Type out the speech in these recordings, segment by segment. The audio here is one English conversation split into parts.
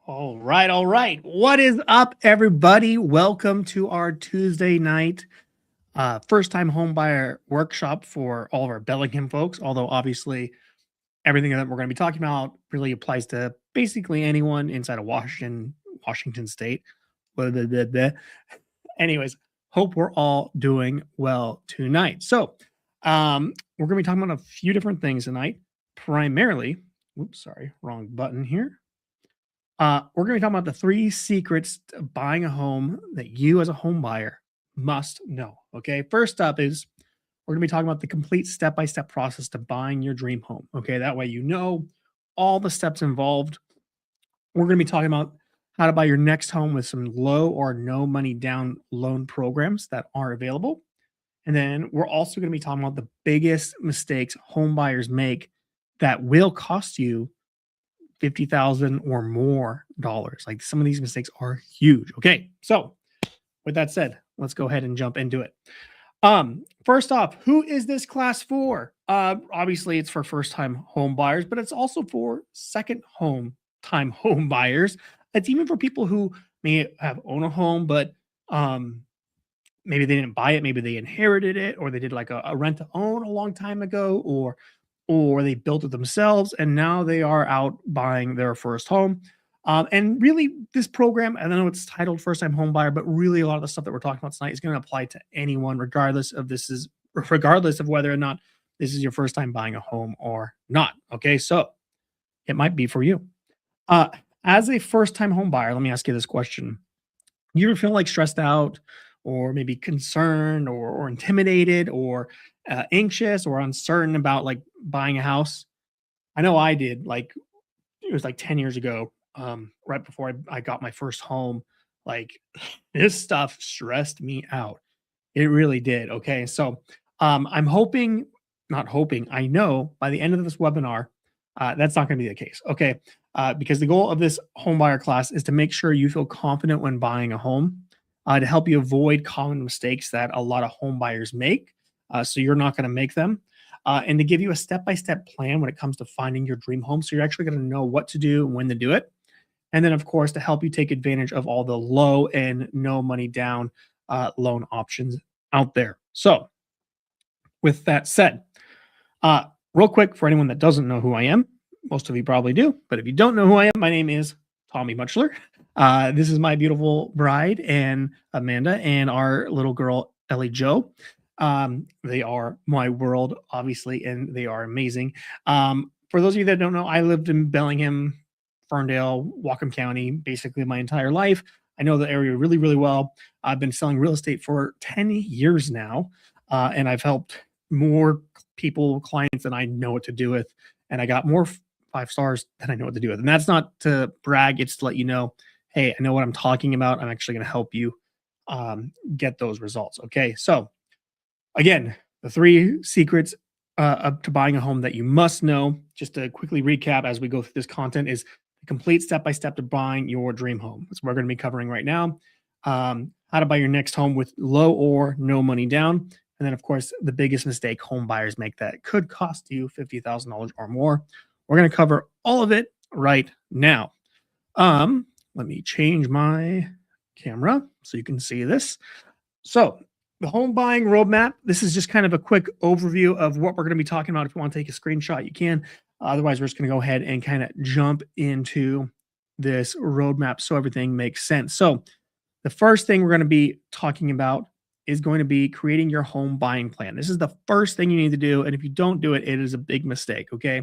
All right, all right. What is up, everybody? Welcome to our Tuesday night first time home buyer workshop for all of our Bellingham folks. Although, obviously, everything that we're going to be talking about really applies to basically anyone inside of Washington State. Blah, blah, blah, blah. Anyways, hope we're all doing well tonight. So, we're going to be talking about a few different things tonight. Primarily, oops, sorry, wrong button here. We're going to be talking about the 3 secrets to buying a home that you as a home buyer must know. Okay. First up is we're going to be talking about the complete step-by-step process to buying your dream home. Okay. That way, you know all the steps involved. We're going to be talking about how to buy your next home with some low or no money down loan programs that are available. And then we're also going to be talking about the biggest mistakes home buyers make that will cost you 50,000 or more dollars. Like, some of these mistakes are huge. Okay. So with that said, let's go ahead and jump into it. First off, who is this class for? Obviously it's for first time home buyers, but it's also for second time home buyers. It's even for people who may have owned a home, but maybe they didn't buy it, maybe they inherited it, or they did like a rent to own a long time ago, or they built it themselves and now they are out buying their first home. And really, this program, I know it's titled First Time Home Buyer, but really a lot of the stuff that we're talking about tonight is going to apply to anyone, regardless of whether or not this is your first time buying a home or not. Okay, so it might be for you. Uh, as a first time home buyer, let me ask you this question: you ever feel like stressed out, or maybe concerned, or intimidated, or anxious, or uncertain about like buying a house? I know I did. Like, it was like 10 years ago, right before I got my first home. Like, this stuff stressed me out. It really did. Okay. So I'm hoping, not hoping, I know by the end of this webinar, that's not going to be the case. Okay. Because the goal of this home buyer class is to make sure you feel confident when buying a home, to help you avoid common mistakes that a lot of home buyers make. So you're not going to make them. And to give you a step-by-step plan when it comes to finding your dream home. So you're actually going to know what to do and when to do it. And then, of course, to help you take advantage of all the low and no money down loan options out there. So with that said, real quick, for anyone that doesn't know who I am, most of you probably do, but if you don't know who I am, my name is Tommy Muchler. This is my beautiful bride and Amanda, and our little girl Ellie Joe. They are my world, obviously, and they are amazing. For those of you that don't know, I lived in Bellingham, Ferndale, Whatcom County, basically my entire life. I know the area really, really well. I've been selling real estate for 10 years now, and I've helped more clients than I know what to do with. And I got more 5 stars than I know what to do with. And that's not to brag, it's to let you know, hey, I know what I'm talking about. I'm actually going to help you get those results. Okay. So, again, the 3 secrets up to buying a home that you must know, just to quickly recap as we go through this content, is the complete step-by-step to buying your dream home. That's what we're going to be covering right now. How to buy your next home with low or no money down. And then, of course, the biggest mistake home buyers make that could cost you $50,000 or more. We're going to cover all of it right now. Let me change my camera so you can see this. So, the home buying roadmap, this is just kind of a quick overview of what we're going to be talking about. If you want to take a screenshot, you can. Otherwise, we're just going to go ahead and kind of jump into this roadmap so everything makes sense. So the first thing we're going to be talking about is going to be creating your home buying plan. This is the first thing you need to do. And if you don't do it, it is a big mistake. Okay.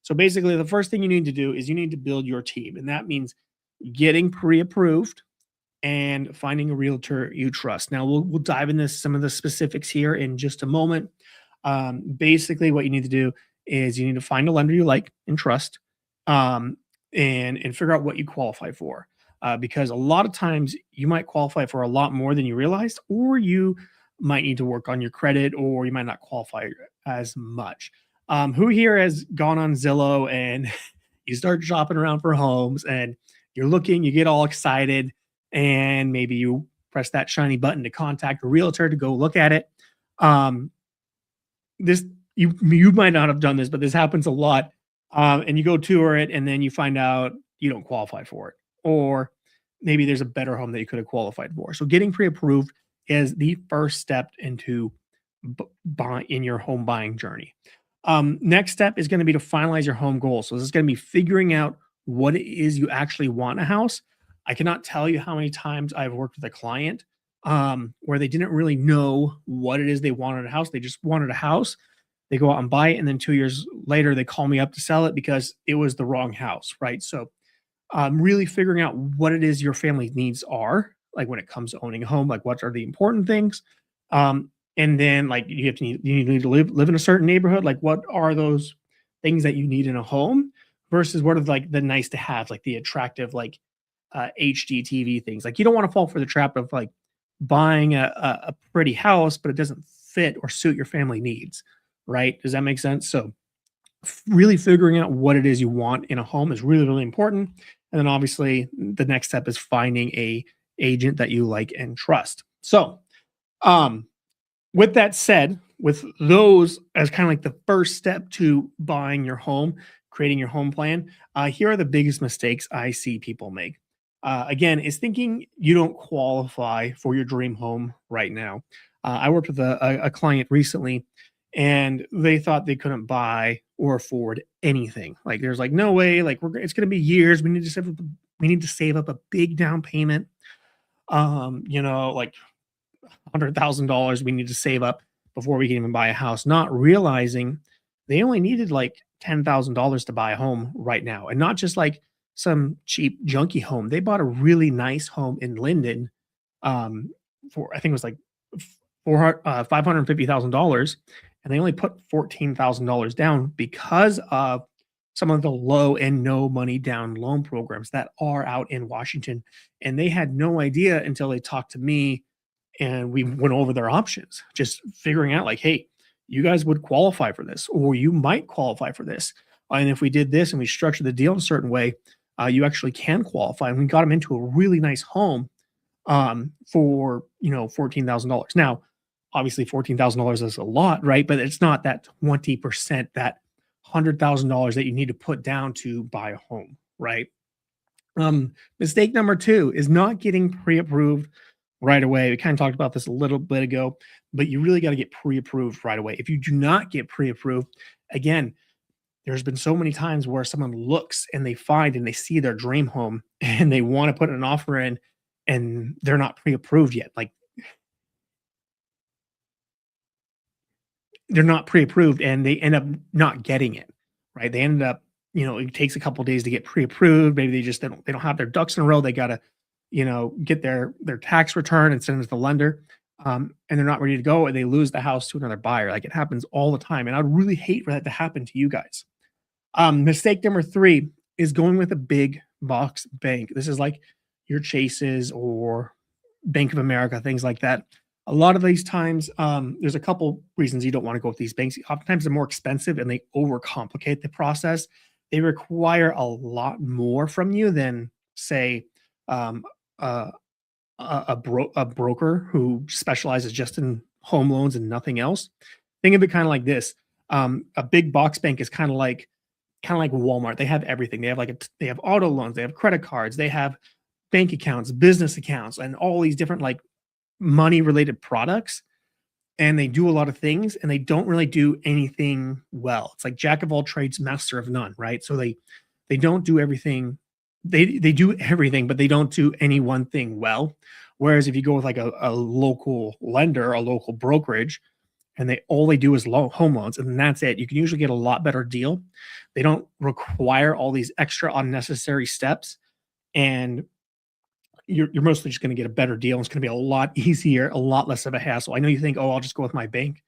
So basically, the first thing you need to do is you need to build your team. And that means getting pre-approved and finding a realtor you trust. Now, we'll dive into some of the specifics here in just a moment. Basically, what you need to do is you need to find a lender you like and trust, and figure out what you qualify for. Because a lot of times you might qualify for a lot more than you realized, or you might need to work on your credit, or you might not qualify as much. Who here has gone on Zillow and you start shopping around for homes and you're looking, you get all excited, and maybe you press that shiny button to contact a realtor to go look at it. This you might not have done this, but this happens a lot. And you go tour it, and then you find out you don't qualify for it, or maybe there's a better home that you could have qualified for. So getting pre-approved is the first step into buy in your home buying journey. Next step is going to be to finalize your home goals. So this is going to be figuring out what it is you actually want in a house. I cannot tell you how many times I've worked with a client where they didn't really know what it is they wanted in a house. They just wanted a house. They go out and buy it, and then 2 years later, they call me up to sell it because it was the wrong house, right? So really figuring out what it is your family needs are, like when it comes to owning a home, like what are the important things, and then like you need to live in a certain neighborhood. Like what are those things that you need in a home versus what are like the nice to have, like the attractive, like HD TV things. Like you don't want to fall for the trap of like buying a pretty house, but it doesn't fit or suit your family needs, right? Does that make sense? So really figuring out what it is you want in a home is really, really important. And then obviously the next step is finding a agent that you like and trust. So um with that said, with those as kind of like the first step to buying your home, creating your home plan, here are the biggest mistakes I see people make. Again, is thinking you don't qualify for your dream home right now. I worked with a client recently, and they thought they couldn't buy or afford anything. Like, there's like no way. Like, it's going to be years. We need to save up a big down payment. Like $100,000 we need to save up before we can even buy a house, not realizing they only needed like $10,000 to buy a home right now. And not just like some cheap junky home. They bought a really nice home in Linden for I think it was like $550,000, and they only put $14,000 down because of some of the low and no money down loan programs that are out in Washington. And they had no idea until they talked to me and we went over their options, just figuring out like, hey, you guys would qualify for this, or you might qualify for this. And if we did this and we structured the deal in a certain way, you actually can qualify. And we got them into a really nice home for $14,000. Now, obviously, $14,000 is a lot, right? But it's not that 20%, that $100,000 that you need to put down to buy a home, right? Mistake number two is not getting pre-approved right away. We kind of talked about this a little bit ago, but you really got to get pre-approved right away. If you do not get pre-approved, again, there's been so many times where someone looks and they find and they see their dream home and they want to put an offer in and they're not pre-approved yet. Like they're not pre-approved and they end up not getting it, right? They ended up, it takes a couple days to get pre-approved. Maybe they don't have their ducks in a row. They got to, get their tax return and send it to the lender. And they're not ready to go and they lose the house to another buyer. Like it happens all the time. And I'd really hate for that to happen to you guys. Mistake number three is going with a big box bank. This is like your Chases or Bank of America, things like that. A lot of these times, there's a couple reasons you don't want to go with these banks. Oftentimes, they're more expensive and they overcomplicate the process. They require a lot more from you than, say, um, uh, a broker who specializes just in home loans and nothing else. Think of it kind of like this: a big box bank is kind of like Walmart. They have everything. They have they have auto loans, they have credit cards, they have bank accounts, business accounts, and all these different like money related products. And they do a lot of things and they don't really do anything well. It's like jack of all trades, master of none, right? So they don't do everything. They do everything, but they don't do any one thing well. Whereas if you go with like a local lender, a local brokerage, and they do is home loans, and that's it. You can usually get a lot better deal. They don't require all these extra unnecessary steps, and you're mostly just going to get a better deal. It's going to be a lot easier, a lot less of a hassle. I know you think, oh, I'll just go with my bank.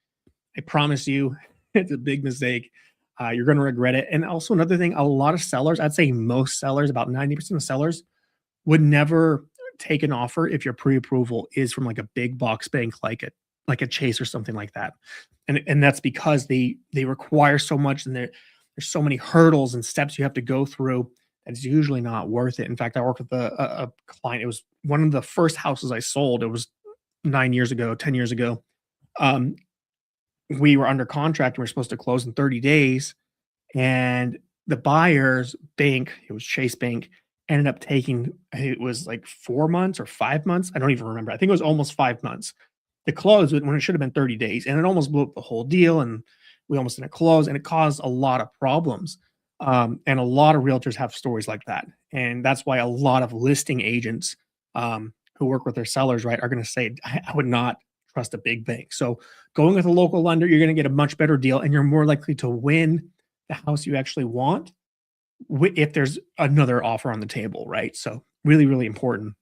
I promise you, it's a big mistake. You're going to regret it. And also another thing, a lot of sellers, I'd say most sellers, about 90% of sellers, would never take an offer if your pre-approval is from like a big box bank like a Chase or something like that. And that's because they require so much and there's so many hurdles and steps you have to go through that it's usually not worth it. In fact, I worked with a client. It was one of the first houses I sold. It was 9 years ago, 10 years ago. Um, we were under contract and we are supposed to close in 30 days. And the buyer's bank, it was Chase Bank, ended up taking, it was like 4 months or 5 months. I don't even remember. I think it was almost 5 months to close when it should have been 30 days. And it almost blew up the whole deal. And we almost didn't close. And it caused a lot of problems. And a lot of realtors have stories like that. And that's why a lot of listing agents who work with their sellers, right, are going to say, I would not trust a big bank. So going with a local lender, you're going to get a much better deal and you're more likely to win the house you actually want if there's another offer on the table, right? So really, really important.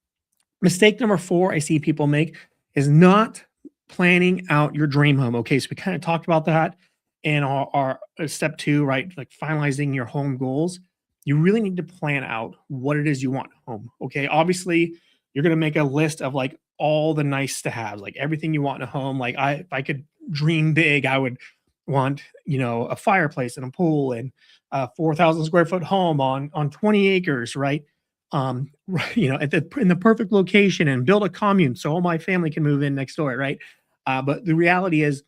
Mistake number 4 I see people make is not planning out your dream home. Okay, so we kind of talked about that in our step 2, right? Like finalizing your home goals. You really need to plan out what it is you want home. Okay, obviously you're gonna make a list of like all the nice to have, like everything you want in a home. Like if I could dream big, I would want a fireplace and a pool and a 4,000 square foot home on 20 acres, right? Right, in the perfect location and build a commune so all my family can move in next door, right? But the reality is,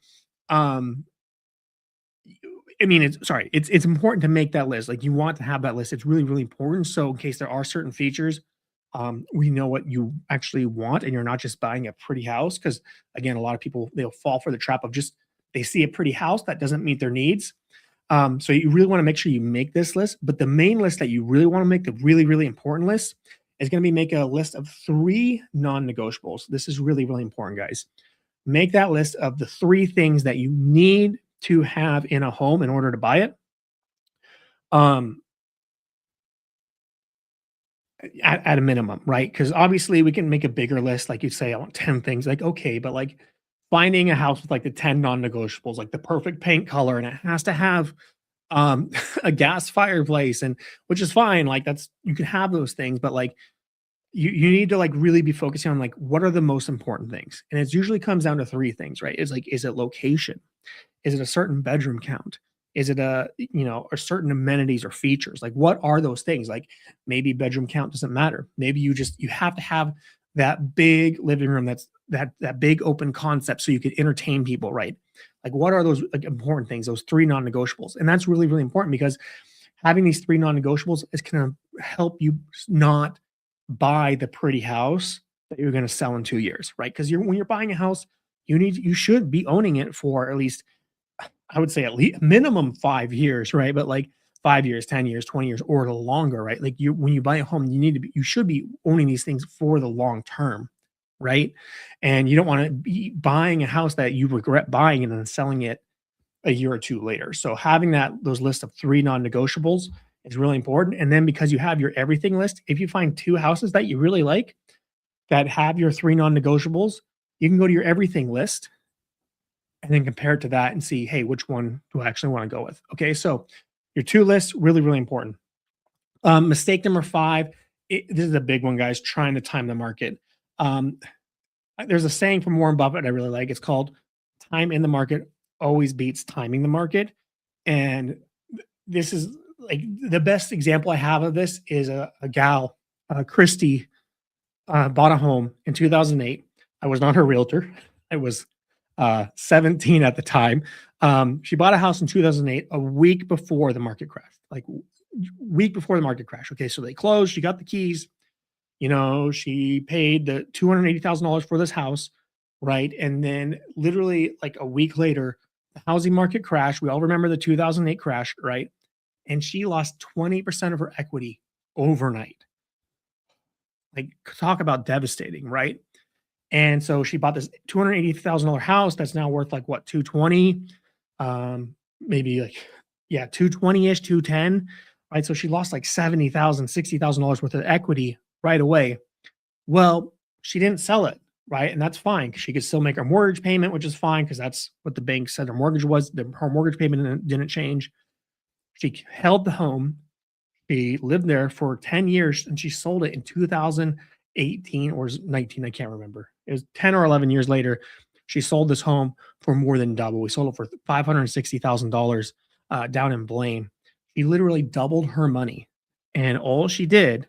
um, I mean, it's important to make that list. Like you want to have that list. It's really, really important. So in case there are certain features, we know what you actually want, and you're not just buying a pretty house. Because again, a lot of people they'll fall for the trap of just they see a pretty house that doesn't meet their needs. So you really want to make sure you make this list. But the main list that you really want to make, the really, really important list, is going to be make a list of 3 non-negotiables. This is really, really important, guys. Make that list of the 3 things that you need to have in a home in order to buy it. Um, at a minimum, right? Because obviously we can make a bigger list, like you say, I want 10 things. Like, okay, but like finding a house with like the 10 non-negotiables, like the perfect paint color, and it has to have a gas fireplace, and which is fine. Like that's you can have those things, but like you need to like really be focusing on like what are the most important things. And it usually comes down to 3 things, right? It's like, is it location? Is it a certain bedroom count? Is it a certain amenities or features? Like, what are those things? Like, maybe bedroom count doesn't matter. Maybe you have to have that big living room that big open concept so you could entertain people, right? Like, what are those like important things? Those 3 non-negotiables, and that's really really important because having these 3 non-negotiables is going to help you not buy the pretty house that you're going to sell in 2 years, right? Because when you're buying a house, you should be owning it for at least I would say at least minimum 5 years, right? But like 5 years, 10 years, 20 years, or longer, right? Like when you buy a home, you should be owning these things for the long term, right? And you don't want to be buying a house that you regret buying and then selling it a year or 2 later. So having those list of 3 non-negotiables is really important. And then because you have your everything list, if you find 2 houses that you really like that have your 3 non-negotiables, you can go to your everything list and then compare it to that and see, hey, which one do I actually want to go with? Okay, so your 2 lists really, really important. Mistake number 5. This is a big one, guys. Trying to time the market. Um, there's a saying from Warren Buffett I really like. It's called "Time in the market always beats timing the market." And this is like the best example I have of this is a gal, Christy, bought a home in 2008. I was not her realtor. I was 17 at the time. She bought a house in 2008, a week before the market crashed, like week before the market crash. Okay, so they closed. She got the keys. She paid the $280,000 for this house, right? And then literally like a week later, the housing market crashed. We all remember the 2008 crash, right? And she lost 20% of her equity overnight. Like, talk about devastating, right? And so she bought this $280,000 house that's now worth like what, 220, maybe like, yeah, 220-ish, 210, right? So she lost like 70,000, $60,000 worth of equity right away. Well, she didn't sell it, right? And that's fine because she could still make her mortgage payment, which is fine because that's what the bank said her mortgage was. Her mortgage payment didn't change. She held the home. She lived there for 10 years and she sold it in 2018 or 19. I can't remember. It was 10 or 11 years later. She sold this home for more than double. We sold it for $560,000 down in Blaine. She literally doubled her money. And all she did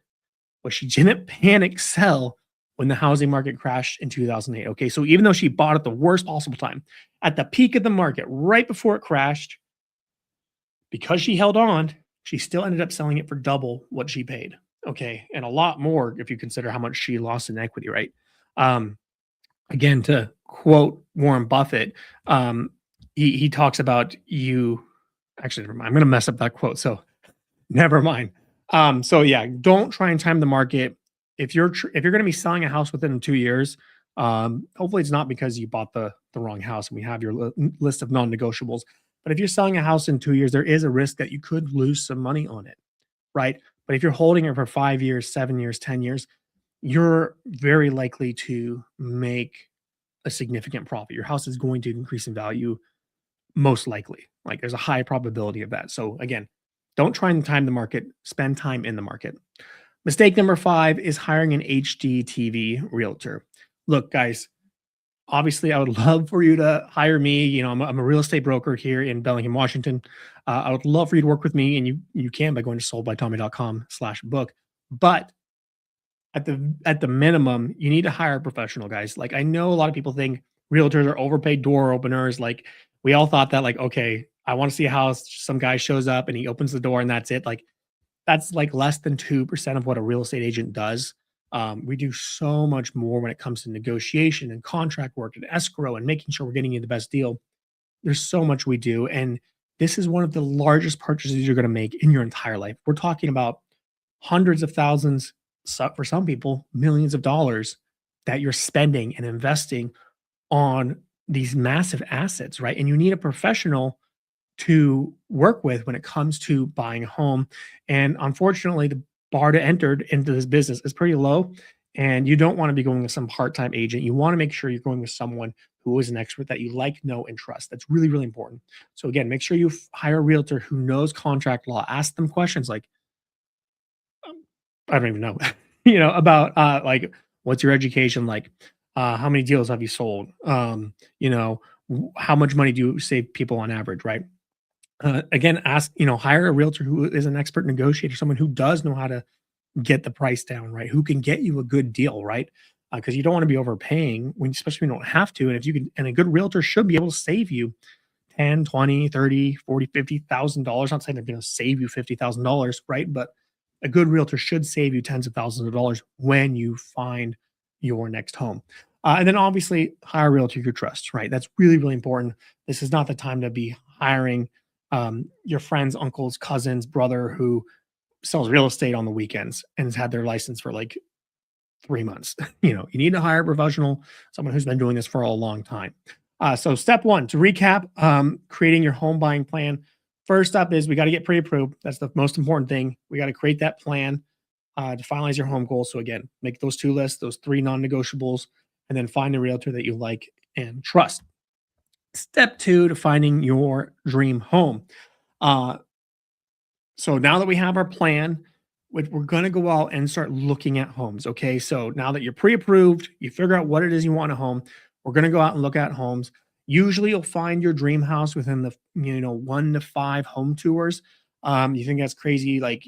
was she didn't panic sell when the housing market crashed in 2008. Okay. So even though she bought at the worst possible time, at the peak of the market, right before it crashed, because she held on, she still ended up selling it for double what she paid. Okay. And a lot more if you consider how much she lost in equity, right? Um, Again, to quote Warren Buffett, he talks about you actually, never mind, I'm gonna mess up that quote, so never mind. So yeah, don't try and time the market. If you're gonna be selling a house within 2 years, hopefully it's not because you bought the wrong house and we have your list of non-negotiables. But if you're selling a house in 2 years, there is a risk that you could lose some money on it, right? But if you're holding it for 5 years, 7 years, 10 years, you're very likely to make a significant profit. Your house is going to increase in value most likely. Like there's a high probability of that. So again, don't try and time the market, spend time in the market. Mistake number 5 is hiring an HGTV realtor. Look, guys, obviously I would love for you to hire me. You know, I'm a real estate broker here in Bellingham, Washington. I would love for you to work with me, and you can by going to soldbytommy.com/book. But at the minimum, you need to hire a professional, guys. Like I know a lot of people think realtors are overpaid door openers. Like we all thought that, like, okay, I want to see a house, some guy shows up and he opens the door and that's it. Like that's like less than 2% of what a real estate agent does. We do so much more when it comes to negotiation and contract work and escrow and making sure we're getting you the best deal. There's so much we do. And this is one of the largest purchases you're going to make in your entire life. We're talking about hundreds of thousands, for some people, millions of dollars that you're spending and investing on these massive assets, right? And you need a professional to work with when it comes to buying a home. And unfortunately, the bar to enter into this business is pretty low. And you don't want to be going with some part-time agent. You want to make sure you're going with someone who is an expert that you like, know, and trust. That's really, really important. So again, make sure you hire a realtor who knows contract law. Ask them questions like, I don't even know, about like what's your education like? How many deals have you sold? How much money do you save people on average, right? Again, hire a realtor who is an expert negotiator, someone who does know how to get the price down, right? Who can get you a good deal, right? Because you don't want to be overpaying when, especially when you don't have to. And if you can, and a good realtor should be able to save you 10, 20, 30, 40, $50,000. Not saying they're going to save you $50,000, right? But a good realtor should save you tens of thousands of dollars when you find your next home. And then obviously hire a realtor you trust, right? That's really, really important. This is not the time to be hiring your friend's uncle's cousin's brother who sells real estate on the weekends and has had their license for like 3 months. You need to hire a professional, someone who's been doing this for a long time. So step one, to recap, creating your home buying plan. First up is we got to get pre-approved. That's the most important thing. We got to create that plan to finalize your home goals. So again, make those 2 lists, those 3 non-negotiables, and then find a realtor that you like and trust. Step 2, to finding your dream home. Uh, so now that we have our plan, we're going to go out and start looking at homes. Okay. So now that you're pre approved, you figure out what it is you want a home. We're going to go out and look at homes. Usually you'll find your dream house within the 1 to 5 home tours. You think that's crazy? Like,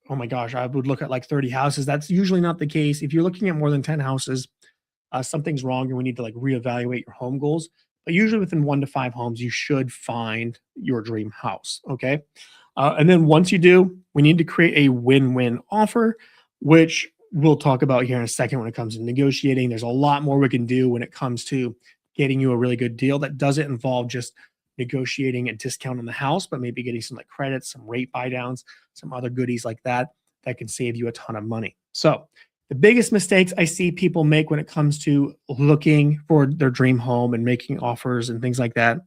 oh my gosh, I would look at like 30 houses. That's usually not the case. If you're looking at more than 10 houses, something's wrong and we need to like reevaluate your home goals. But usually within 1 to 5 homes, you should find your dream house. Okay. And then once you do, we need to create a win-win offer, which we'll talk about here in a second when it comes to negotiating. There's a lot more we can do when it comes to getting you a really good deal that doesn't involve just negotiating a discount on the house, but maybe getting some like credits, some rate buy downs, some other goodies like that that can save you a ton of money. So the biggest mistakes I see people make when it comes to looking for their dream home and making offers and things like that.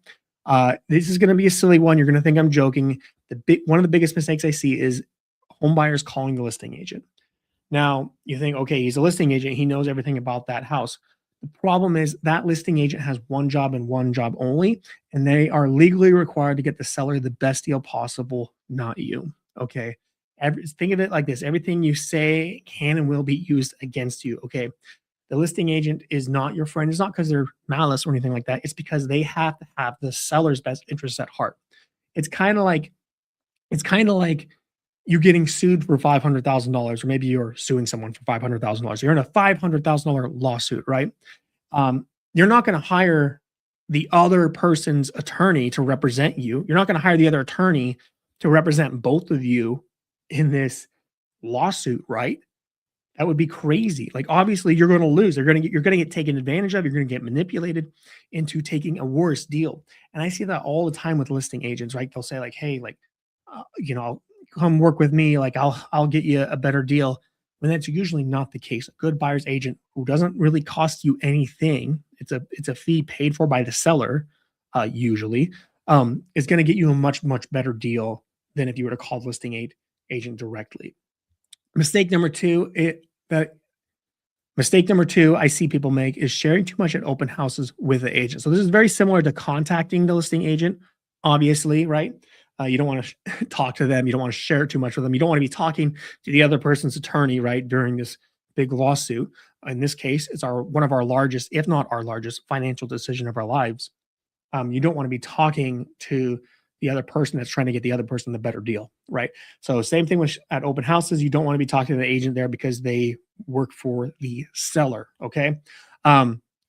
This is going to be a silly one. You're going to think I'm joking. One of the biggest mistakes I see is home buyers calling the listing agent. Now you think, okay, he's a listing agent. He knows everything about that house. The problem is that listing agent has one job and one job only, and they are legally required to get the seller the best deal possible, not you. Okay. Think of it like this. Everything you say can and will be used against you. Okay. The listing agent is not your friend. It's not because they're malice or anything like that. It's because they have to have the seller's best interests at heart. It's kind of like you getting sued for $500,000, or maybe you're suing someone for $500,000. You're in a $500,000 lawsuit, right? You're not going to hire the other person's attorney to represent you. You're not going to hire the other attorney to represent both of you in this lawsuit, right? That would be crazy. Like, obviously, you're going to lose. You're going to get taken advantage of. You're going to get manipulated into taking a worse deal. And I see that all the time with listing agents, right? They'll say like, "Hey, like, come work with me. Like, I'll get you a better deal." When that's usually not the case. A good buyer's agent who doesn't really cost you anything. It's a fee paid for by the seller, usually, is going to get you a much better deal than if you were to call the listing agent directly. Mistake number two, that Mistake number two I see people make is sharing too much at open houses with the agent. So this is very similar to contacting the listing agent, obviously, right? You don't want to talk to them. You don't want to share too much with them. You don't want to be talking to the other person's attorney, right, during this big lawsuit. In this case, it's our one of our largest, if not our largest, financial decision of our lives. You don't want to be talking to the other person that's trying to get the other person the better deal, right? So same thing with at open houses. You don't want to be talking to the agent there because they work for the seller. Okay.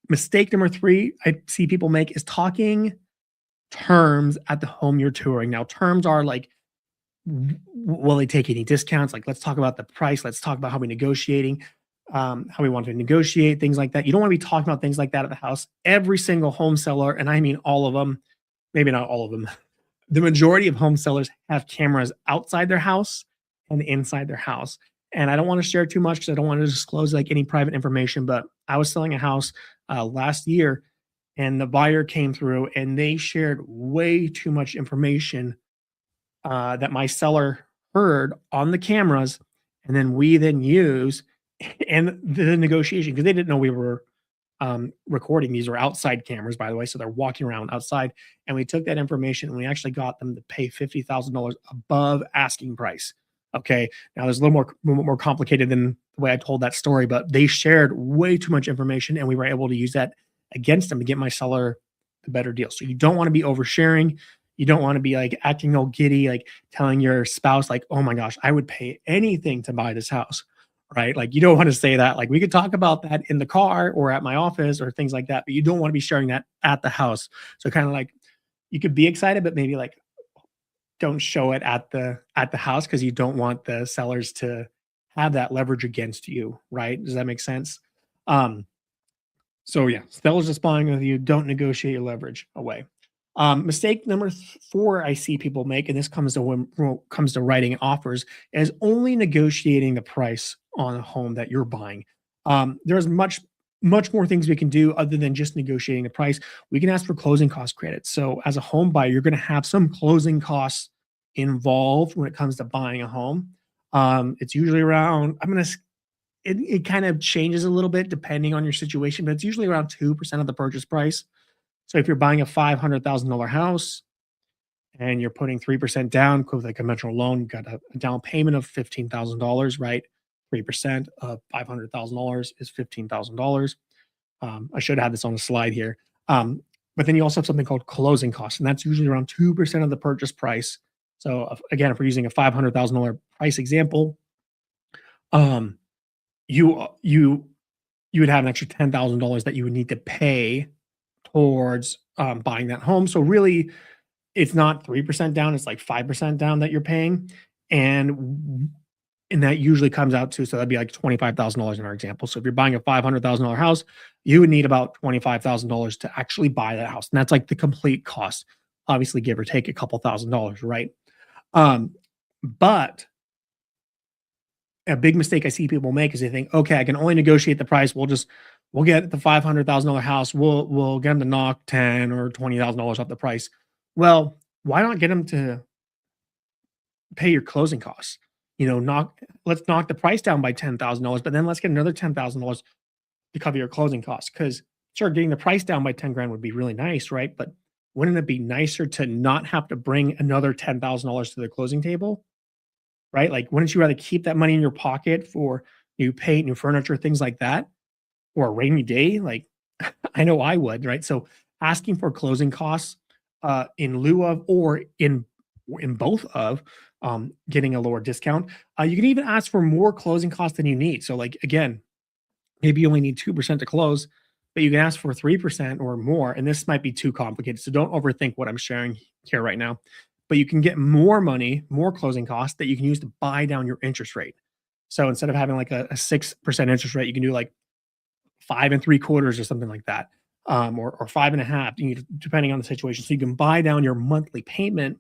Mistake number three I see people make is talking terms at the home you're touring. Now, terms are like, will they take any discounts? Like, let's talk about the price. Let's talk about how we negotiating, how we want to negotiate, things like that. You don't want to be talking about things like that at the house. Every single home seller, and I mean all of them, maybe not all of them, the majority of home sellers have cameras outside their house and inside their house. And I don't want to share too much because I don't want to disclose like any private information. But I was selling a house last year, and the buyer came through and they shared way too much information that my seller heard on the cameras, and then we then use in the negotiation because they didn't know we were recording. These are outside cameras, by the way, so they're walking around outside. And we took that information and we actually got them to pay $50,000 above asking price. Okay, now there's a little more complicated than the way I told that story, but they shared way too much information, and we were able to use that against them to get my seller the better deal. So you don't want to be oversharing. You don't want to be like acting all giddy, like telling your spouse, like, "Oh my gosh, I would pay anything to buy this house." Right? Like, you don't want to say that. Like, we could talk about that in the car or at my office or things like that, but you don't want to be sharing that at the house. So kind of like you could be excited, but maybe like don't show it at the house because you don't want the sellers to have that leverage against you, right? Does that make sense? Um, so yeah, sellers are spying with you. Don't negotiate your leverage away. Mistake number four I see people make, and this comes to when comes to writing offers, is only negotiating the price on a home that you're buying. There's much more things we can do other than just negotiating the price. We can ask for closing cost credits. So as a home buyer, you're going to have some closing costs involved when it comes to buying a home. It's usually around, it kind of changes a little bit depending on your situation, but it's usually around 2% of the purchase price. So if you're buying a $500,000 house and you're putting 3% down with a conventional loan, you've got a down payment of $15,000, right? 3% of $500,000 is $15,000. I should have this on a slide here. But then you also have something called closing costs, and that's usually around 2% of the purchase price. So again, if we're using a $500,000 price example, um, you would have an extra $10,000 that you would need to pay towards buying that home. So really, it's not 3% down; it's like 5% down that you're paying, and that usually comes out to, so that'd be like $25,000 in our example. So if you're buying a $500,000 house, you would need about $25,000 to actually buy that house, and that's like the complete cost. Obviously, give or take a couple $1,000s, right? Um, but a big mistake I see people make is they think, okay, I can only negotiate the price. We'll get the $500,000 house. We'll get them to knock 10 or $20,000 off the price. Well, why not get them to pay your closing costs? Let's knock the price down by $10,000, but then let's get another $10,000 to cover your closing costs. Because sure, getting the price down by 10 grand would be really nice, right? But wouldn't it be nicer to not have to bring another $10,000 to the closing table? Right? Like, wouldn't you rather keep that money in your pocket for new paint, new furniture, things like that, or a rainy day? Like, I know I would, right? So, asking for closing costs in lieu of or in both of getting a lower discount. You can even ask for more closing costs than you need. So, like again, maybe you only need 2% to close, but you can ask for 3% or more. And this might be too complicated. So don't overthink what I'm sharing here right now. But you can get more money, more closing costs that you can use to buy down your interest rate. So instead of having like a 6% interest rate, you can do like 5 and 3/4 or something like that, or 5.5, depending on the situation. So you can buy down your monthly payment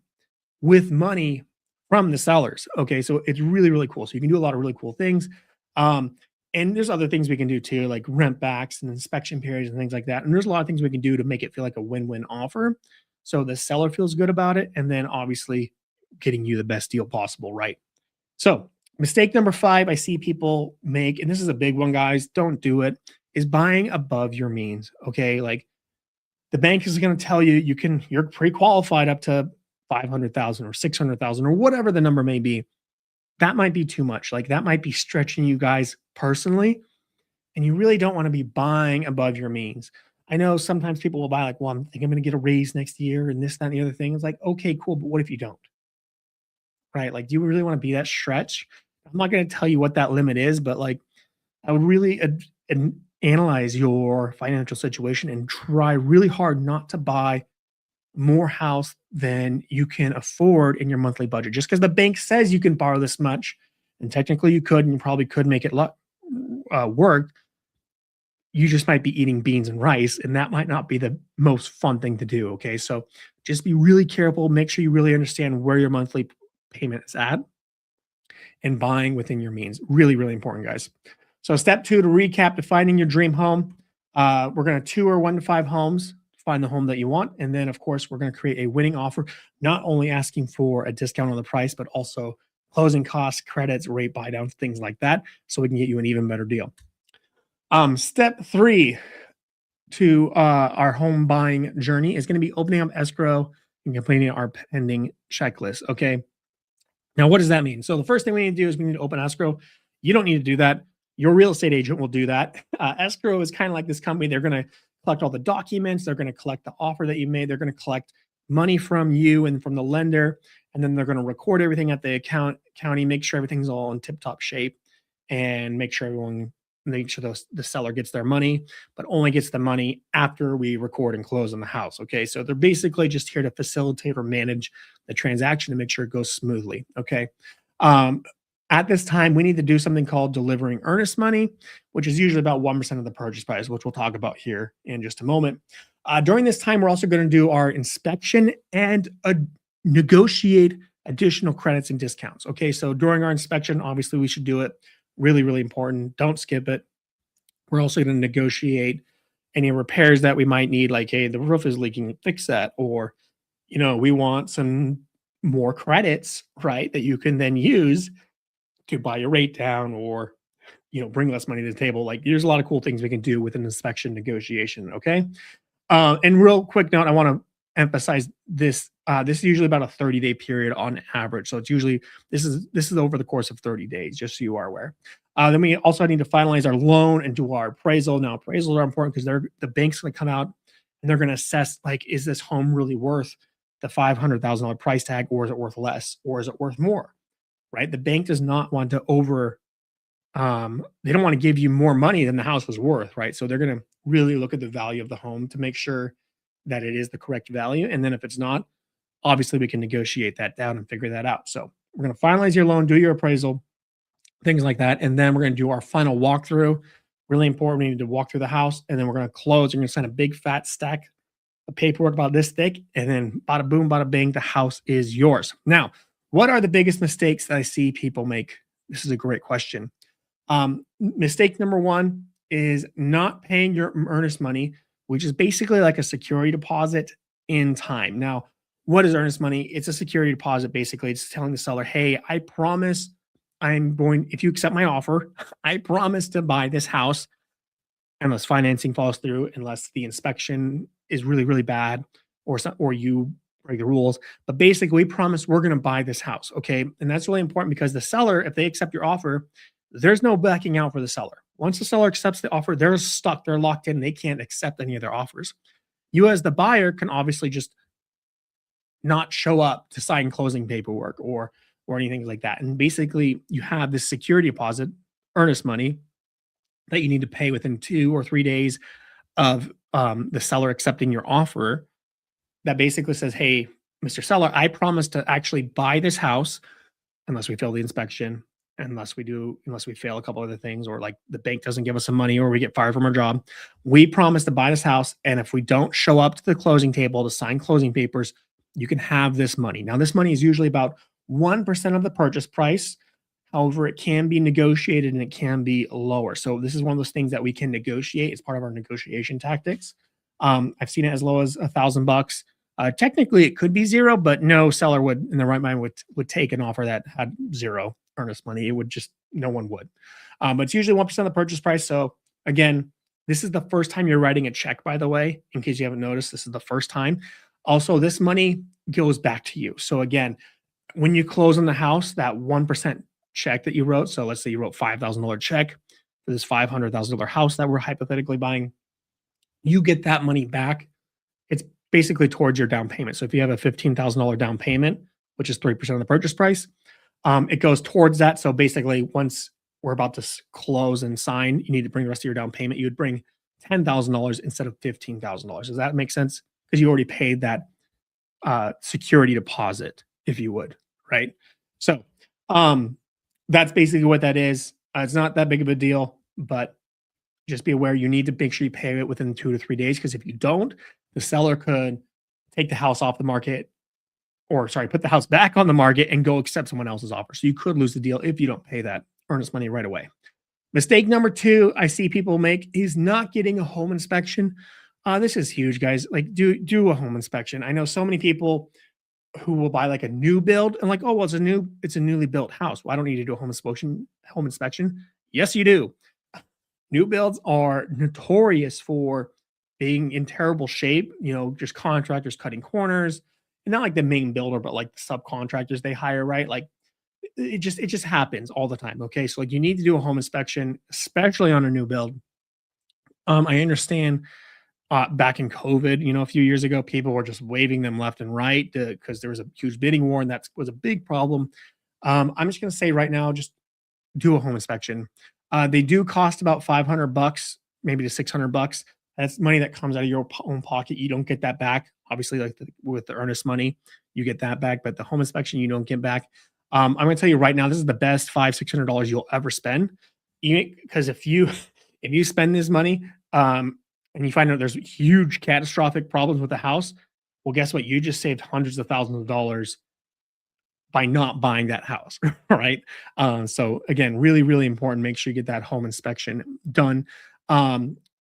with money from the sellers. Okay, so it's really, really cool. So you can do a lot of really cool things. Um, and there's other things we can do too, like rent backs and inspection periods and things like that. And there's a lot of things we can do to make it feel like a win-win offer. So the seller feels good about it. And then obviously getting you the best deal possible, right? So mistake number five I see people make, and this is a big one, guys, don't do it, is buying above your means. Okay. Like the bank is going to tell you you're pre-qualified up to 500,000 or 600,000 or whatever the number may be. That might be too much. Like that might be stretching you guys personally, and you really don't want to be buying above your means. I know sometimes people will buy like, well, I think I'm going to get a raise next year and this, that, and the other thing. It's like, okay, cool, but what if you don't? Right? Like, do you really want to be that stretch? I'm not going to tell you what that limit is, but like, I would really analyze your financial situation and try really hard not to buy more house than you can afford in your monthly budget. Just because the bank says you can borrow this much, and technically you could, and you probably could make it work. You just might be eating beans and rice, and that might not be the most fun thing to do. Okay, so just be really careful. Make sure you really understand where your monthly payment is at, and buying within your means. Really, really important, guys. So, step two, to recap, defining your dream home. We're going to tour 1 to 5 homes, find the home that you want. And then, of course, we're going to create a winning offer, not only asking for a discount on the price, but also closing costs, credits, rate buy downs, things like that, so we can get you an even better deal. Step three to our home buying journey is going to be opening up escrow and completing our pending checklist. Okay. Now, what does that mean? So the first thing we need to do is we need to open escrow. You don't need to do that. Your real estate agent will do that. Escrow is kind of like this company. They're going to collect all the documents. They're going to collect the offer that you made. They're going to collect money from you and from the lender. And then they're going to record everything at the county, make sure everything's all in tip-top shape, and make sure the seller gets their money, but only gets the money after we record and close on the house. Okay. So they're basically just here to facilitate or manage the transaction to make sure it goes smoothly. Okay. Um, at this time, we need to do something called delivering earnest money, which is usually about 1% of the purchase price, which we'll talk about here in just a moment. During this time, we're also going to do our inspection and negotiate additional credits and discounts. Okay. So during our inspection, obviously, we should do it. Really, really important. Don't skip it. We're also going to negotiate any repairs that we might need, like, hey, the roof is leaking, fix that. Or, we want some more credits, right, that you can then use to buy your rate down, or, bring less money to the table. Like, there's a lot of cool things we can do with an inspection negotiation. Okay. And real quick note, I want to emphasize this. This is usually about a 30-day period on average. So it's usually this is over the course of 30 days, just so you are aware. Then we also need to finalize our loan and do our appraisal. Now, appraisals are important because the bank's going to come out and they're going to assess, like, is this home really worth the $500,000 price tag, or is it worth less, or is it worth more? Right? The bank does not want to they don't want to give you more money than the house was worth, right? So they're going to really look at the value of the home to make sure that it is the correct value. And then if it's not, obviously we can negotiate that down and figure that out. So we're going to finalize your loan, do your appraisal, things like that. And then we're going to do our final walkthrough. Really important. We need to walk through the house, and then we're going to close. You're going to sign a big fat stack of paperwork about this thick, and then bada boom, bada bing, the house is yours. Now, what are the biggest mistakes that I see people make? This is a great question. Mistake number one is not paying your earnest money, which is basically like a security deposit in time. Now, what is earnest money? It's a security deposit. Basically, it's telling the seller, hey, I promise if you accept my offer, I promise to buy this house unless financing falls through, unless the inspection is really, really bad, or you break the rules. But basically, we promise we're going to buy this house. Okay. And that's really important because the seller, if they accept your offer, there's no backing out for the seller. Once the seller accepts the offer, they're stuck, they're locked in, they can't accept any of their offers. You, as the buyer, can obviously just not show up to sign closing paperwork or anything like that. And basically, you have this security deposit, earnest money, that you need to pay within 2 or 3 days of the seller accepting your offer. That basically says, hey, Mr. Seller, I promise to actually buy this house unless we fail the inspection, unless we fail a couple other things, or like the bank doesn't give us some money, or we get fired from our job. We promise to buy this house, and if we don't show up to the closing table to sign closing papers, you can have this money. Now, this money is usually about 1% of the purchase price. However, it can be negotiated and it can be lower. So this is one of those things that we can negotiate. It's part of our negotiation tactics. I've seen it as low as $1,000. Technically, it could be zero, but no seller would, in the right mind, would take an offer that had zero earnest money. It would just, no one would. But it's usually 1% of the purchase price. So again, this is the first time you're writing a check, by the way, in case you haven't noticed, this is the first time. Also, this money goes back to you. So again, when you close on the house, that 1% check that you wrote, so let's say you wrote $5,000 check for this $500,000 house that we're hypothetically buying, you get that money back. It's basically towards your down payment. So if you have a $15,000 down payment, which is 3% of the purchase price, it goes towards that. So basically, once we're about to close and sign, you need to bring the rest of your down payment. You would bring $10,000 instead of $15,000. Does that make sense? Because you already paid that security deposit, if you would, right? So that's basically what that is. It's not that big of a deal, but just be aware you need to make sure you pay it within 2 to 3 days, because if you don't, the seller could take the house off the market, or sorry, put the house back on the market and go accept someone else's offer. So you could lose the deal if you don't pay that earnest money right away. Mistake number 2 I see people make is not getting a home inspection. This is huge, guys. Like, do a home inspection. I know so many people who will buy like a new build and like, oh, well, it's a newly built house. Well, I don't need to do a home inspection. Yes, you do. New builds are notorious for being in terrible shape, just contractors cutting corners, and not like the main builder, but like the subcontractors they hire, right? Like it just happens all the time. Okay. So like you need to do a home inspection, especially on a new build. I understand back in COVID, a few years ago, people were just waving them left and right because there was a huge bidding war, and that was a big problem. I'm just going to say right now, just do a home inspection. They do cost about $500, maybe to $600. That's money that comes out of your own pocket. You don't get that back. Obviously, like with the earnest money, you get that back, but the home inspection you don't get back. I'm going to tell you right now, this is the best $500-$600 you'll ever spend. Because if you if you spend this money, and you find out there's huge catastrophic problems with the house, well, guess what? You just saved hundreds of thousands of dollars by not buying that house, right? So again, really, really important. Make sure you get that home inspection done.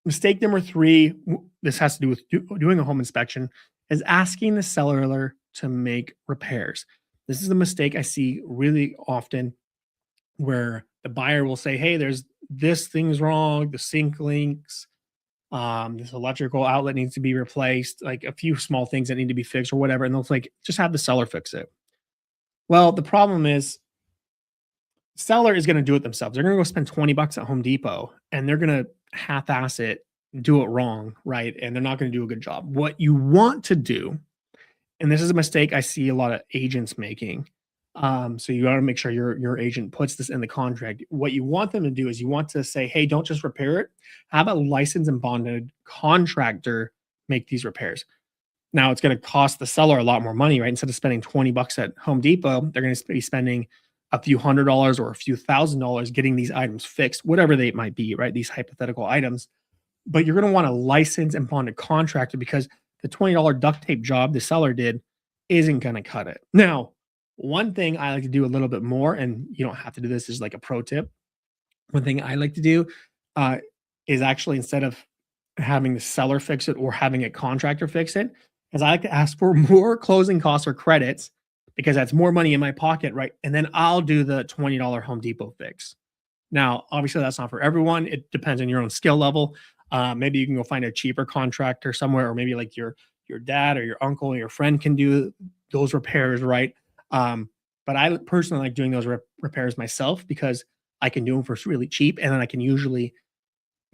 Mistake number 3, this has to do with doing a home inspection, is asking the seller to make repairs. This is a mistake I see really often, where the buyer will say, hey, there's this thing's wrong, the sink leaks, this electrical outlet needs to be replaced, like a few small things that need to be fixed or whatever, and they'll like just have the seller fix it. Well, the problem is, seller is going to do it themselves. They're going to go spend $20 at Home Depot, and they're going to half-ass it, do it wrong, right? And they're not going to do a good job. What you want to do, and this is a mistake I see a lot of agents making. So you got to make sure your agent puts this in the contract. What you want them to do is you want to say, hey, don't just repair it. Have a licensed and bonded contractor make these repairs. Now it's going to cost the seller a lot more money, right? Instead of spending $20 at Home Depot, they're going to be spending a few $100s or a few $1,000s getting these items fixed, whatever they might be, right? These hypothetical items. But you're going to want a licensed and bonded contractor, because the $20 duct tape job the seller did isn't going to cut it. Now, one thing I like to do a little bit more, and you don't have to do this, is like a pro tip. One thing I like to do is actually, instead of having the seller fix it or having a contractor fix it, is I like to ask for more closing costs or credits, because that's more money in my pocket, right? And then I'll do the $20 Home Depot fix. Now, obviously, that's not for everyone. It depends on your own skill level. Maybe you can go find a cheaper contractor somewhere, or maybe like your dad or your uncle or your friend can do those repairs, right? But I personally like doing those repairs myself, because I can do them for really cheap, and then I can usually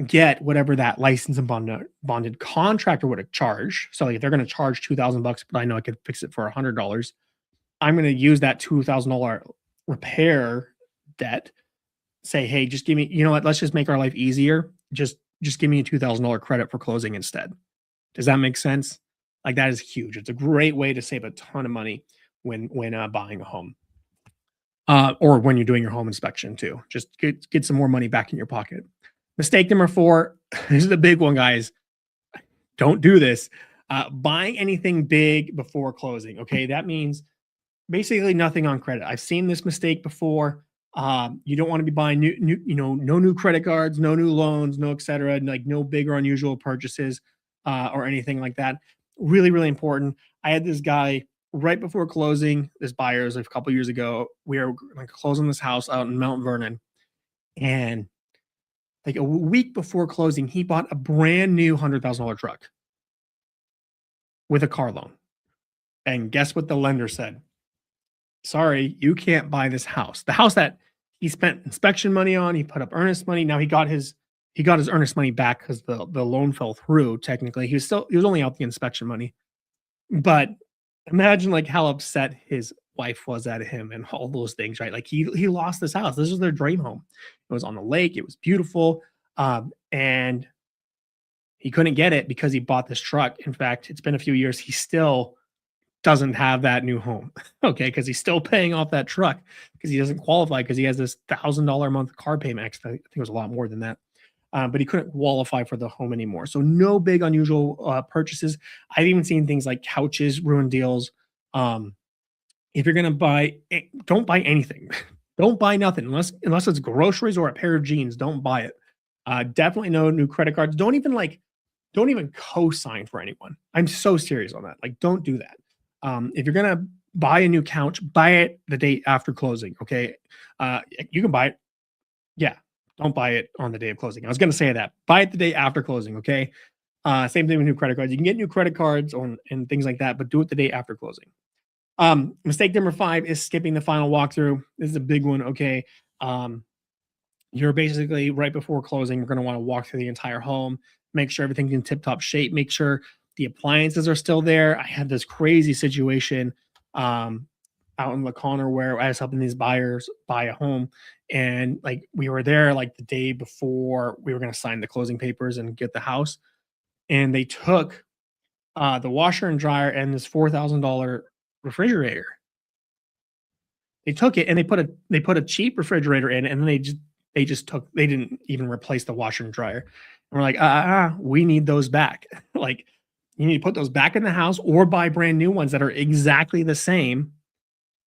get whatever that licensed and bonded contractor would charge. So like if they're going to charge $2,000, but I know I could fix it for $100, I'm going to use that $2,000 repair debt. Say, hey, just give me, you know what? Let's just make our life easier. Just give me a $2,000 credit for closing instead. Does that make sense? Like, that is huge. It's a great way to save a ton of money when buying a home. or when you're doing your home inspection too. Just get some more money back in your pocket. Mistake number 4, this is the big one, guys. Don't do this. Buying anything big before closing. Okay, that means basically nothing on credit. I've seen this mistake before. You don't want to be buying no new credit cards, no new loans, no etc. Like no big or unusual purchases or anything like that. Really, really important. I had this guy right before closing. This buyers a couple years ago. We were like closing this house out in Mount Vernon, and like a week before closing, he bought a brand new $100,000 truck with a car loan. And guess what the lender said? Sorry, you can't buy this house. The house that he spent inspection money on, he put up earnest money. Now he got his earnest money back because the loan fell through. Technically, he was only out the inspection money. But imagine like how upset his wife was at him and all those things, right? Like he lost this house. This was their dream home. It was on the lake. It was beautiful, and he couldn't get it because he bought this truck. In fact, it's been a few years. He still doesn't have that new home. Okay, because he's still paying off that truck because he doesn't qualify because he has this $1,000 a month car payment. Actually, I think it was a lot more than that. But he couldn't qualify for the home anymore. So no big unusual purchases. I've even seen things like couches ruin deals. Um, if you're gonna buy, don't buy anything. Don't buy nothing unless it's groceries or a pair of jeans. Don't buy it. Definitely no new credit cards. Don't even co-sign for anyone. I'm so serious on that. Like, don't do that. If you're gonna buy a new couch, buy it the day after closing. Okay, you can buy it. Yeah, don't buy it on the day of closing. I was gonna say that. Buy it the day after closing. Okay. Same thing with new credit cards. You can get new credit cards on and things like that, but do it the day after closing. Mistake number 5 is skipping the final walkthrough. This is a big one. Okay. Um, you're basically right before closing, we're going to want to walk through the entire home, make sure everything's in tip top shape, make sure the appliances are still there. I had this crazy situation um, out in La Conner where I was helping these buyers buy a home. And like we were there like the day before we were going to sign the closing papers and get the house. And they took the washer and dryer and this $4,000 refrigerator. They took it and they put a cheap refrigerator in, and then they didn't even replace the washer and dryer. And we're like, we need those back. Like, you need to put those back in the house or buy brand new ones that are exactly the same,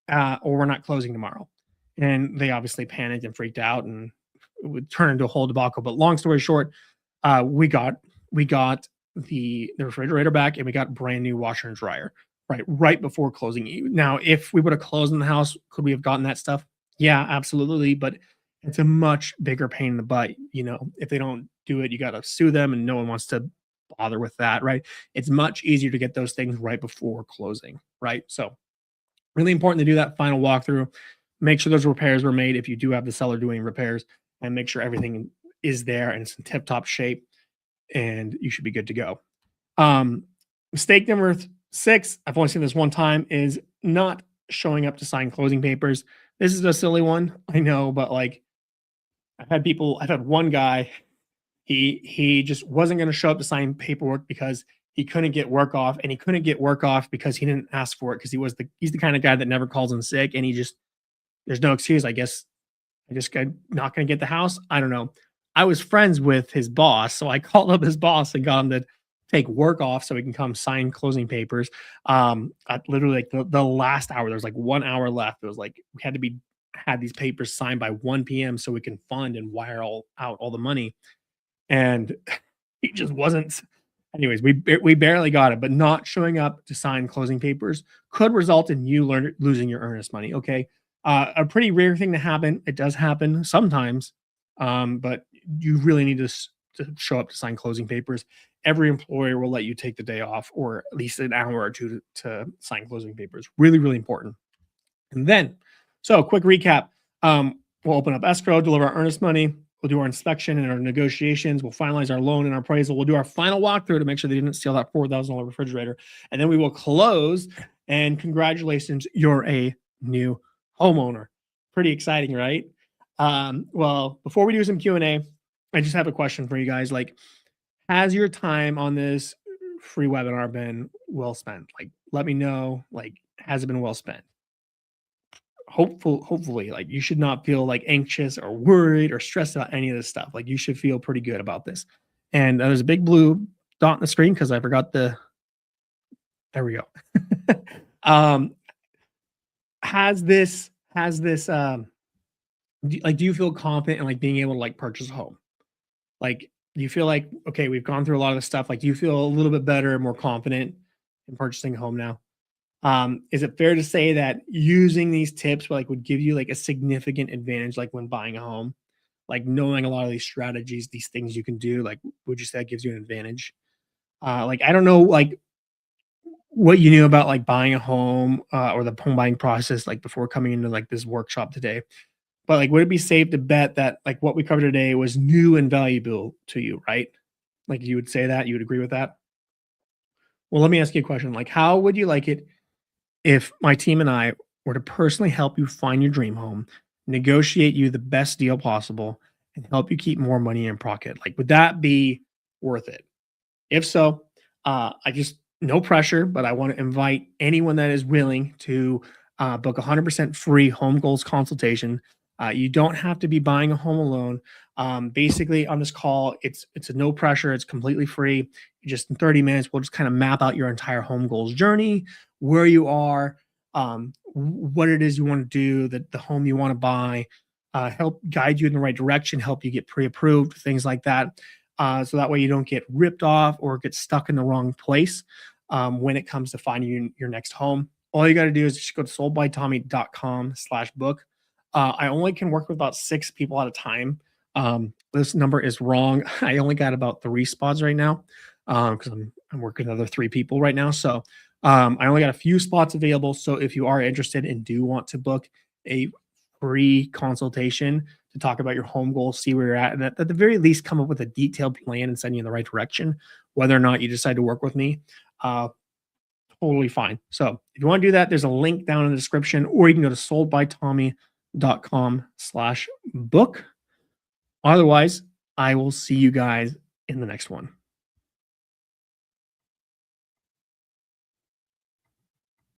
or we're not closing tomorrow. And they obviously panicked and freaked out, and it would turn into a whole debacle. But long story short, we got the refrigerator back, and we got brand new washer and dryer right before closing. Now, if we would have closed in the house, could we have gotten that stuff? Yeah, absolutely. But it's a much bigger pain in the butt. If they don't do it, you got to sue them, and no one wants to bother with that, right? It's much easier to get those things right before closing, right? So, really important to do that final walkthrough. Make sure those repairs were made if you do have the seller doing repairs, and make sure everything is there and it's in tip top shape, and you should be good to go. Mistake number 6, I've only seen this one time, is not showing up to sign closing papers. This is a silly one, I know, but like I've had one guy, he just wasn't going to show up to sign paperwork because he couldn't get work off, and he couldn't get work off because he didn't ask for it because he's the kind of guy that never calls in sick, and there's no excuse. I guess I just got not going to get the house. I don't know. I was friends with his boss, so I called up his boss and got him to take work off so he can come sign closing papers. At literally like the last hour, there was like 1 hour left. It was like we had these papers signed by 1 p.m. so we can fund and wire out all the money. And he just wasn't. Anyways, we barely got it, but not showing up to sign closing papers could result in you losing your earnest money. Okay, a pretty rare thing to happen. It does happen sometimes, but you really need to show up to sign closing papers. Every employer will let you take the day off or at least an hour or two to sign closing papers. Really, really important. And then, so quick recap. We'll open up escrow, deliver our earnest money. We'll do our inspection and our negotiations. We'll finalize our loan and our appraisal. We'll do our final walkthrough to make sure they didn't steal that $4,000 refrigerator. And then we will close. And congratulations, you're a new homeowner. Pretty exciting, right? Well, before we do some Q&A, I just have a question for you guys. Like, has your time on this free webinar been well spent? Like, let me know. Like, has it been well spent? hopefully, like, you should not feel, like, anxious or worried or stressed about any of this stuff. Like, you should feel pretty good about this. And there's a big blue dot on the screen because I forgot the there we go. Um, do you feel confident in, like, being able to, like, purchase a home? Like, do you feel like, "Okay, we've gone through a lot of this stuff," like, do you feel a little bit better, more confident in purchasing a home now? Is it fair to say that using these tips, like, would give you, like, a significant advantage, like, when buying a home? Like, knowing a lot of these strategies, these things you can do, like, would you say that gives you an advantage? Like, I don't know, like, what you knew about, like, buying a home, or the home buying process, like, before coming into, like, this workshop today, but, like, would it be safe to bet that, like, what we covered today was new and valuable to you, right? Like, you would say that? You would agree with that? Well, let me ask you a question, like, how would you like it if my team and I were to personally help you find your dream home, negotiate you the best deal possible, and help you keep more money in your pocket? Like, would that be worth it? If so, I just no pressure, but I want to invite anyone that is willing to book 100% free home goals consultation. You don't have to be buying a home alone. Basically, on this call, it's a no pressure. It's completely free. Just in 30 minutes, we'll just kind of map out your entire home goals journey, where you are, what it is you want to do, the home you want to buy, help guide you in the right direction, help you get pre-approved, things like that, so that way you don't get ripped off or get stuck in the wrong place when it comes to finding your next home. All you got to do is just go to soldbytommy.com/book. I only can work with about 6 people at a time. This number is wrong. I only got about 3 spots right now because I'm working with other 3 people right now. So I only got a few spots available. So if you are interested and do want to book a free consultation to talk about your home goals, see where you're at, and at the very least, come up with a detailed plan and send you in the right direction. Whether or not you decide to work with me, uh, totally fine. So if you want to do that, there's a link down in the description, or you can go to soldbytommy.com/book. Otherwise, I will see you guys in the next one.